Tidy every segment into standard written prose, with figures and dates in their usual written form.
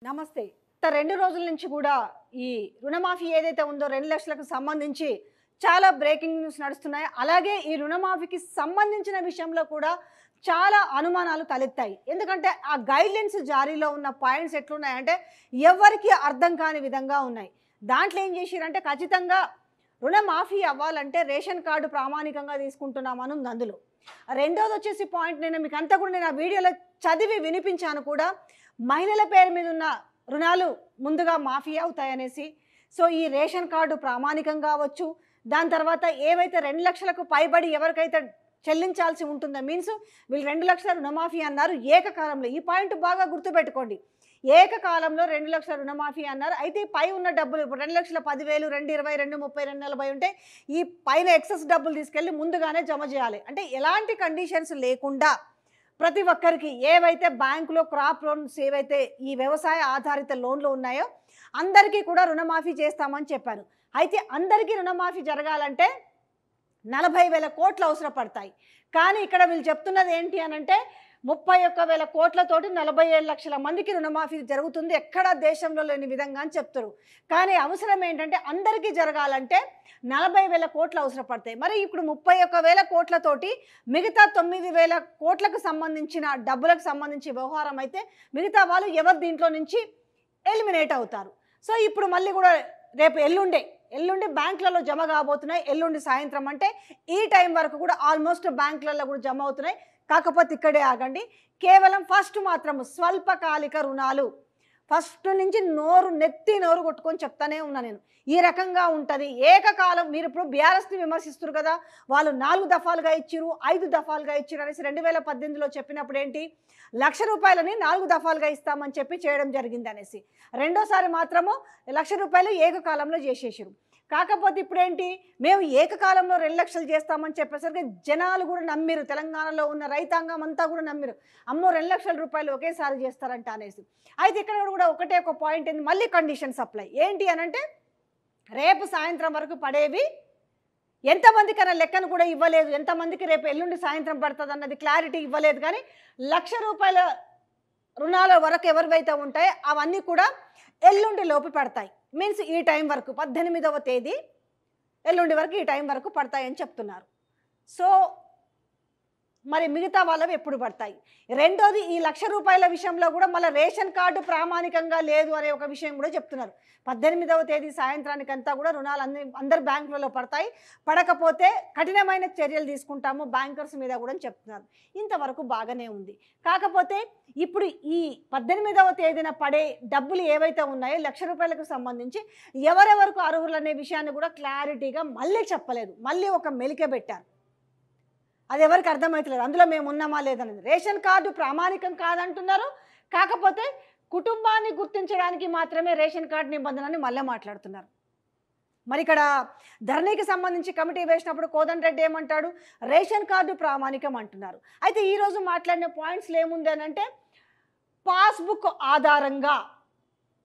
నమస్తే. 2 రోజుల నుంచి కూడా ఈ రుణమాఫీ ఏదైతే ఉందో 2 లక్షలకు సంబంధించి చాలా బ్రేకింగ్ న్యూస్ నడుస్తున్నాయి. అలాగే ఈ రుణమాఫీకి సంబంధించిన విషయంలో కూడా చాలా అనుమానాలు తలెత్తాయి. ఎందుకంటే ఆ గైడ్‌లైన్స్ జారీలో ఉన్న పాయింట్స్ ఎట్లున్నాయంటే ఎవరికీ అర్థం కాని విధంగా ఉన్నాయి. దాంట్లో ఏం చేసిరంటే ఖచ్చితంగా రుణమాఫీ అవ్వాలంటే రేషన్ కార్డు ప్రామాణికంగా తీసుకుంటున్నామని ఉంది అందులో. రెండోది వచ్చేసి పాయింట్ మీకంతా కూడా నేను ఆ వీడియోలో చదివి వినిపించాను కూడా. మహిళల పేరు మీద ఉన్న రుణాలు ముందుగా మాఫీ అవుతాయనేసి. సో ఈ రేషన్ కార్డు ప్రామాణికం కావచ్చు, దాని తర్వాత ఏవైతే 2 లక్షలకు పైబడి ఎవరికైతే చెల్లించాల్సి ఉంటుందో మీన్స్ వీళ్ళు 2 లక్షల రుణమాఫీ అన్నారు ఏకకాలంలో. ఈ పాయింట్ బాగా గుర్తుపెట్టుకోండి. ఏకకాలంలో 2 లక్షల రుణమాఫీ అన్నారు. అయితే పై ఉన్న డబ్బులు ఇప్పుడు 2,10,000, 2,20, 2,30, 2,40 ఉంటే ఈ పైన ఎక్సెస్ డబ్బులు తీసుకెళ్ళి ముందుగానే జమ చేయాలి. అంటే ఎలాంటి కండిషన్స్ లేకుండా ప్రతి ఒక్కరికి ఏవైతే బ్యాంకులో క్రాప్ లోన్స్ ఏవైతే ఈ వ్యవసాయ ఆధారిత లోన్లు ఉన్నాయో అందరికీ కూడా రుణమాఫీ చేస్తామని చెప్పారు. అయితే అందరికీ రుణమాఫీ జరగాలంటే 40,000 కోట్లు అవసరపడతాయి. కానీ ఇక్కడ వీళ్ళు చెప్తున్నది ఏంటి అనంటే 31,000 కోట్లతోటి 47 లక్షల మందికి రుణమాఫీ జరుగుతుంది, ఎక్కడా దేశంలో లేని విధంగా అని చెప్తారు. కానీ అవసరం ఏంటంటే అందరికీ జరగాలంటే 40,000 కోట్లు అవసరపడతాయి. మరి ఇప్పుడు 31,000 కోట్లతోటి మిగతా 9,000 కోట్లకు సంబంధించిన డబ్బులకు సంబంధించి వ్యవహారం అయితే మిగతా వాళ్ళు ఎవరు దీంట్లో నుంచి ఎలిమినేట్ అవుతారు. సో ఇప్పుడు మళ్ళీ కూడా రేపు ఎల్లుండి బ్యాంకులలో జమ కాబోతున్నాయి. ఎల్లుండి సాయంత్రం అంటే ఈ టైం వరకు కూడా ఆల్మోస్ట్ బ్యాంకులలో కూడా జమ అవుతున్నాయి. కాకపోతే ఇక్కడే ఆగండి. కేవలం ఫస్ట్ మాత్రం స్వల్పకాలిక రుణాలు ఫస్ట్ నుంచి నెత్తి నోరు కొట్టుకొని చెప్తానే ఉన్నా నేను. ఈ రకంగా ఉంటుంది ఏకకాలం. మీరు ఇప్పుడు బీఆర్ఎస్ని విమర్శిస్తారు కదా, వాళ్ళు 4 దఫాలుగా ఇచ్చిరు, 5 దఫాలుగా ఇచ్చిరు అనేసి 2018లో చెప్పినప్పుడు ఏంటి, ₹1,00,000 4 దఫాలుగా ఇస్తామని చెప్పి చేయడం జరిగింది అనేసి. రెండోసారి మాత్రము ₹1,00,000 ఏకకాలంలో చేసేసారు. కాకపోతే ఇప్పుడేంటి, మేము ఏకకాలంలో 2 లక్షలు చేస్తామని చెప్పేసరికి జనాలు కూడా నమ్మిరు, తెలంగాణలో ఉన్న రైతాంగం అంతా కూడా నమ్మిరు. అమ్మో 2 లక్షల రూపాయలు ఒకేసారి చేస్తారంట అనేసి. అయితే ఇక్కడ కూడా ఒక పాయింట్ ఏంది, మళ్ళీ కండిషన్ సప్లై ఏంటి అనంటే రేపు సాయంత్రం వరకు పడేవి ఎంతమందికైనా లెక్కను కూడా ఇవ్వలేదు, ఎంతమందికి రేపు ఎల్లుండి సాయంత్రం పడుతుంది అన్నది క్లారిటీ ఇవ్వలేదు. కానీ ₹1,00,000 రుణాల వరకు ఎవరివైతే ఉంటాయో అవన్నీ కూడా ఎల్లుండి లోపు పడతాయి. మీన్స్ ఈ టైం వరకు 18వ తేదీ ఎల్లుండి వరకు ఈ టైం వరకు పడతాయని చెప్తున్నారు. సో మరి మిగతా వాళ్ళవి ఎప్పుడు పడతాయి? రెండోది ఈ ₹1,00,000 విషయంలో కూడా మళ్ళీ రేషన్ కార్డు ప్రామాణికంగా లేదు అనే ఒక విషయం కూడా చెప్తున్నారు. 18వ తేదీ సాయంత్రానికంతా కూడా రుణాలు అందరి బ్యాంకులలో పడతాయి, పడకపోతే కఠినమైన చర్యలు తీసుకుంటాము బ్యాంకర్స్ మీద కూడా చెప్తున్నారు. ఇంతవరకు బాగానే ఉంది. కాకపోతే ఇప్పుడు ఈ 18వ తేదీన పడే డబ్బులు ఏవైతే ఉన్నాయో ₹1,00,000కు సంబంధించి ఎవరెవరకు అర్హులు అనే విషయాన్ని కూడా క్లారిటీగా మళ్ళీ చెప్పలేదు. మళ్ళీ ఒక మెలిక పెట్టారు. అది ఎవరికి అర్థమవుతలేదు అందులో మేము ఉన్నామా లేదనేది. రేషన్ కార్డు ప్రామాణికం కాదంటున్నారు, కాకపోతే కుటుంబాన్ని గుర్తించడానికి మాత్రమే రేషన్ కార్డు నిబంధనని మళ్ళీ మాట్లాడుతున్నారు. మరి ఇక్కడ ధరణికి సంబంధించి కమిటీ వేసినప్పుడు కోదండరెడ్డి ఏమంటాడు, రేషన్ కార్డు ప్రామాణికం అంటున్నారు. అయితే ఈరోజు మాట్లాడిన పాయింట్స్లో ఏముంది అని అంటే పాస్బుక్ ఆధారంగా,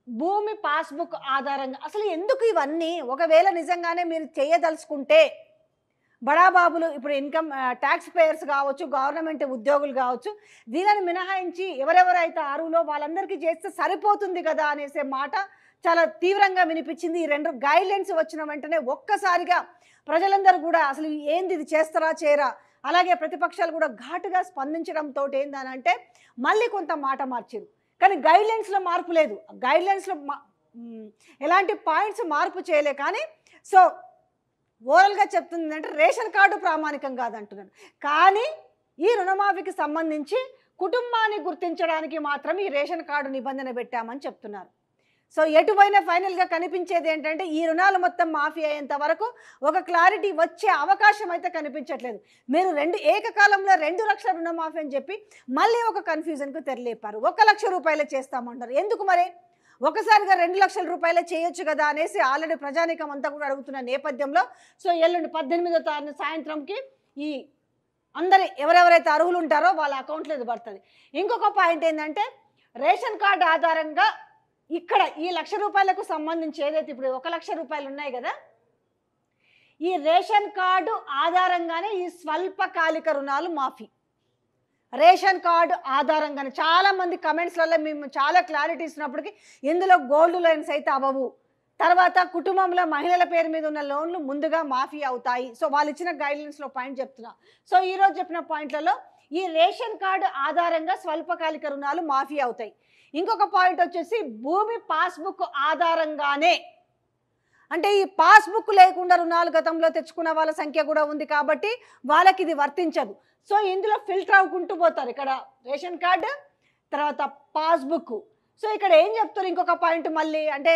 భూమి పాస్బుక్ ఆధారంగా అసలు ఎందుకు ఇవన్నీ? ఒకవేళ నిజంగానే మీరు చేయదలుచుకుంటే బడాబాబులు ఇప్పుడు ఇన్కమ్ ట్యాక్స్ పేయర్స్ కావచ్చు, గవర్నమెంట్ ఉద్యోగులు కావచ్చు, వీళ్ళని మినహాయించి ఎవరెవరైతే అర్హులో వాళ్ళందరికీ చేస్తే సరిపోతుంది కదా అనేసే మాట చాలా తీవ్రంగా వినిపించింది. ఈ 2 గైడ్లైన్స్ వచ్చిన వెంటనే ఒక్కసారిగా ప్రజలందరూ కూడా అసలు ఏంది ఇది చేస్తారా చేయరా, అలాగే ప్రతిపక్షాలు కూడా ఘాటుగా స్పందించడంతో ఏందనంటే మళ్ళీ కొంత మాట మార్చారు. కానీ గైడ్లైన్స్లో మార్పు లేదు. గైడ్లైన్స్లో ఎలాంటి పాయింట్స్ మార్పు చేయలే. కానీ సో ఓవరాల్గా చెప్తుంది అంటే రేషన్ కార్డు ప్రామాణికం కాదంటున్నాను. కానీ ఈ రుణమాఫీకి సంబంధించి కుటుంబాన్ని గుర్తించడానికి మాత్రం ఈ రేషన్ కార్డు నిబంధన పెట్టామని చెప్తున్నారు. సో ఎటువైనా ఫైనల్గా కనిపించేది ఏంటంటే ఈ రుణాలు మొత్తం మాఫీ అయ్యేంత వరకు ఒక క్లారిటీ వచ్చే అవకాశం అయితే కనిపించట్లేదు. మీరు ఏకకాలంలో 2 లక్షల రుణమాఫీ అని చెప్పి మళ్ళీ ఒక కన్ఫ్యూజన్కు తెరలేపారు. ₹1,00,000 చేస్తామంటారు. ఎందుకు మరి? ఒకసారిగా 2 లక్షల రూపాయలే చేయొచ్చు కదా అనేసి ఆల్రెడీ ప్రజానీకం అంతా కూడా అడుగుతున్న నేపథ్యంలో సో ఎల్లుండి 18వ తారీఖు సాయంత్రంకి ఈ అందరి ఎవరెవరైతే అర్హులు ఉంటారో వాళ్ళ అకౌంట్లో ఇది పడుతుంది. ఇంకొక పాయింట్ ఏంటంటే రేషన్ కార్డు ఆధారంగా ఇక్కడ ఈ ₹1,00,000కు సంబంధించి ఏదైతే ఇప్పుడు ₹1,00,000 ఉన్నాయి కదా, ఈ రేషన్ కార్డు ఆధారంగానే ఈ స్వల్పకాలిక రుణాలు మాఫీ. రేషన్ కార్డు ఆధారంగానే చాలా మంది కమెంట్స్లలో మేము చాలా క్లారిటీ ఇస్తున్నప్పటికీ ఇందులో గోల్డ్ లోన్స్ అయితే అవ్వవు. తర్వాత కుటుంబంలో మహిళల పేరు మీద ఉన్న లోన్లు ముందుగా మాఫీ అవుతాయి. సో వాళ్ళు ఇచ్చిన గైడ్లైన్స్లో పాయింట్ చెప్తున్నా. సో ఈరోజు చెప్పిన పాయింట్లలో ఈ రేషన్ కార్డు ఆధారంగా స్వల్పకాలిక రుణాలు మాఫీ అవుతాయి. ఇంకొక పాయింట్ వచ్చేసి భూమి పాస్బుక్ ఆధారంగానే, అంటే ఈ పాస్బుక్ లేకుండా రుణాలు గతంలో తెచ్చుకున్న వాళ్ళ సంఖ్య కూడా ఉంది కాబట్టి వాళ్ళకి ఇది వర్తించదు. సో ఇందులో ఫిల్టర్ అవ్వుకుంటూ పోతారు. ఇక్కడ రేషన్ కార్డు, తర్వాత పాస్బుక్. సో ఇక్కడ ఏం చెప్తారు ఇంకొక పాయింట్ మళ్ళీ, అంటే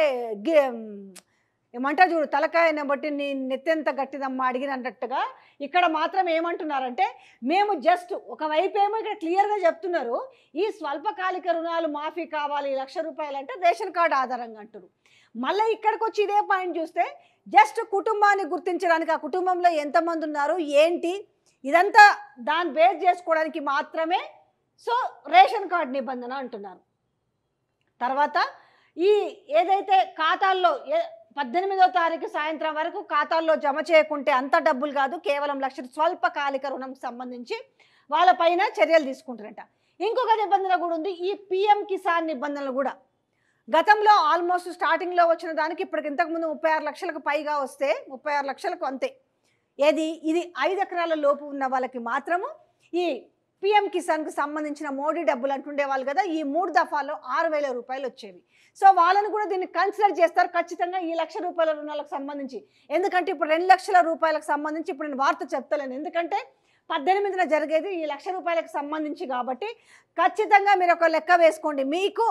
ఏమంటారు చూడు, తలకాయని బట్టి నీ నెత్తెంత గట్టిదమ్మా అడిగినట్టుగా ఇక్కడ మాత్రం ఏమంటున్నారంటే, మేము జస్ట్ ఒకవైపు ఏమో ఇక్కడ క్లియర్గా చెప్తున్నారు, ఈ స్వల్పకాలిక రుణాలు మాఫీ కావాలి ₹1,00,000 అంటే రేషన్ కార్డు ఆధారంగా అంటారు. మళ్ళీ ఇక్కడికి వచ్చి ఇదే పాయింట్ చూస్తే జస్ట్ కుటుంబాన్ని గుర్తించడానికి, ఆ కుటుంబంలో ఎంతమంది ఉన్నారు ఏంటి ఇదంతా దాన్ని బేస్ చేసుకోవడానికి మాత్రమే సో రేషన్ కార్డు నిబంధన అంటున్నారు. తర్వాత ఈ ఏదైతే ఖాతాల్లో 18వ తారీఖు సాయంత్రం వరకు ఖాతాల్లో జమ చేయకుంటే అంత డబ్బులు కాదు, కేవలం ₹1,00,000 స్వల్పకాలిక రుణం సంబంధించి వాళ్ళపైన చర్యలు తీసుకుంటారట. ఇంకొక నిబంధన కూడా ఉంది, ఈ PM కిసాన్ నిబంధనలు కూడా గతంలో ఆల్మోస్ట్ స్టార్టింగ్లో వచ్చిన దానికి ఇప్పటికి ఇంతకుముందు 36 లక్షలకు పైగా వస్తే 36 లక్షలకు అంతే. ఇది 5 ఎకరాల లోపు ఉన్న వాళ్ళకి మాత్రము ఈ PM కిసాన్కి సంబంధించిన మోడీ డబ్బులు అంటుండే వాళ్ళు కదా, ఈ 3 దఫాల్లో ₹6,000 వచ్చేవి. సో వాళ్ళని కూడా దీన్ని కన్సిడర్ చేస్తారు ఖచ్చితంగా ఈ ₹1,00,000 రుణాలకు సంబంధించి. ఎందుకంటే ఇప్పుడు ₹2,00,000 సంబంధించి ఇప్పుడు నేను వార్త చెప్తలేను, ఎందుకంటే 18న జరిగేది ఈ ₹1,00,000 సంబంధించి కాబట్టి ఖచ్చితంగా మీరు ఒక లెక్క వేసుకోండి, మీకు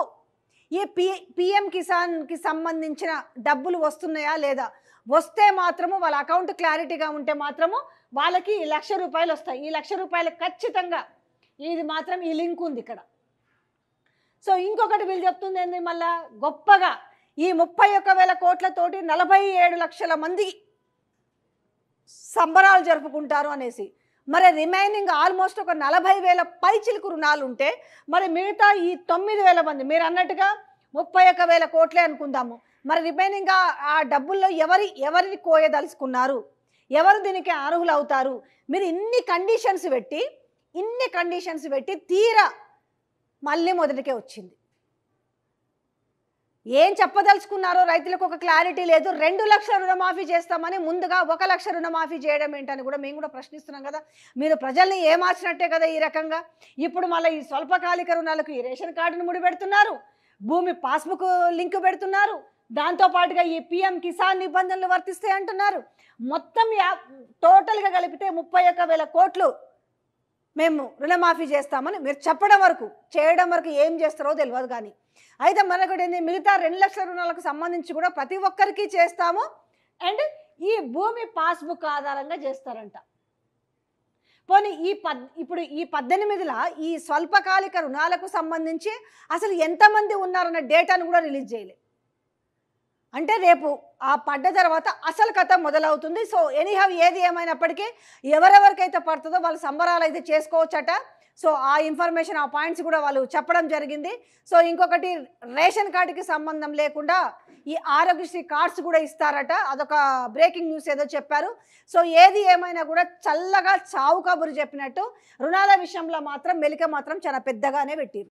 ఈ PM కిసాన్కి సంబంధించిన డబ్బులు వస్తున్నాయా లేదా. వస్తే మాత్రము వాళ్ళ అకౌంట్ క్లారిటీగా ఉంటే మాత్రము వాళ్ళకి ₹1,00,000 వస్తాయి. ఈ ₹1,00,000 ఖచ్చితంగా ఇది మాత్రం ఈ లింక్ ఉంది ఇక్కడ. సో ఇంకొకటి వీళ్ళు చెప్తుంది ఏంది, మళ్ళా గొప్పగా ఈ 31,000 కోట్లతోటి 47 లక్షల మంది సంబరాలు జరుపుకుంటారు అనేసి. మరి రిమైనింగ్ ఆల్మోస్ట్ ఒక 40,000 పైచిలుకు రుణాలు ఉంటే మరి మిగతా ఈ 9,000 మంది, మీరు అన్నట్టుగా 31,000 కోట్లే అనుకుందాము, మరి రిమైనింగ్ ఆ డబ్బుల్లో ఎవరిని కోయదలుచుకున్నారు, ఎవరు దీనికి అర్హులు అవుతారు. మీరు ఇన్ని కండిషన్స్ పెట్టి తీరా మళ్ళీ మొదటికే వచ్చింది. ఏం చెప్పదలుచుకున్నారో రైతులకు ఒక క్లారిటీ లేదు. 2 లక్షల రుణమాఫీ చేస్తామని ముందుగా 1 లక్ష రుణమాఫీ చేయడం ఏంటని కూడా మేము కూడా ప్రశ్నిస్తున్నాం కదా. మీరు ప్రజల్ని ఏమార్చినట్టే కదా ఈ రకంగా. ఇప్పుడు మళ్ళీ ఈ స్వల్పకాలిక రుణాలకు ఈ రేషన్ కార్డును ముడిపెడుతున్నారు, భూమి పాస్బుక్ లింక్ పెడుతున్నారు, దాంతోపాటుగా ఈ PM కిసాన్ నిబంధనలు వర్తిస్తాయి అంటున్నారు. మొత్తం టోటల్గా కలిపితే 31,000 కోట్లు మేము రుణమాఫీ చేస్తామని మీరు చెప్పడం వరకు, చేయడం వరకు ఏం చేస్తారో తెలియదు. కానీ అయితే మనకు మిగతా 2 లక్షల రుణాలకు సంబంధించి కూడా ప్రతి ఒక్కరికి చేస్తాము, అండ్ ఈ భూమి పాస్బుక్ ఆధారంగా చేస్తారంట. పోనీ ఇప్పుడు ఈ 18లా ఈ స్వల్పకాలిక రుణాలకు సంబంధించి అసలు ఎంతమంది ఉన్నారన్న డేటాను కూడా రిలీజ్ చేయలే. అంటే రేపు ఆ పడ్డ తర్వాత అసలు కథ మొదలవుతుంది. సో ఎనీహౌ ఏది ఏమైనప్పటికీ ఎవరెవరికైతే పడుతుందో వాళ్ళు సంబరాలు అయితే చేసుకోవచ్చట. సో ఆ ఇన్ఫర్మేషన్, ఆ పాయింట్స్ కూడా వాళ్ళు చెప్పడం జరిగింది. సో ఇంకొకటి రేషన్ కార్డుకి సంబంధం లేకుండా ఈ ఆరోగ్యశ్రీ కార్డ్స్ కూడా ఇస్తారట, అదొక బ్రేకింగ్ న్యూస్ ఏదో చెప్పారు. సో ఏది ఏమైనా కూడా చల్లగా చావు కబురు చెప్పినట్టు రుణాల విషయంలో మాత్రం మెలిక మాత్రం చాలా పెద్దగానే పెట్టిరు.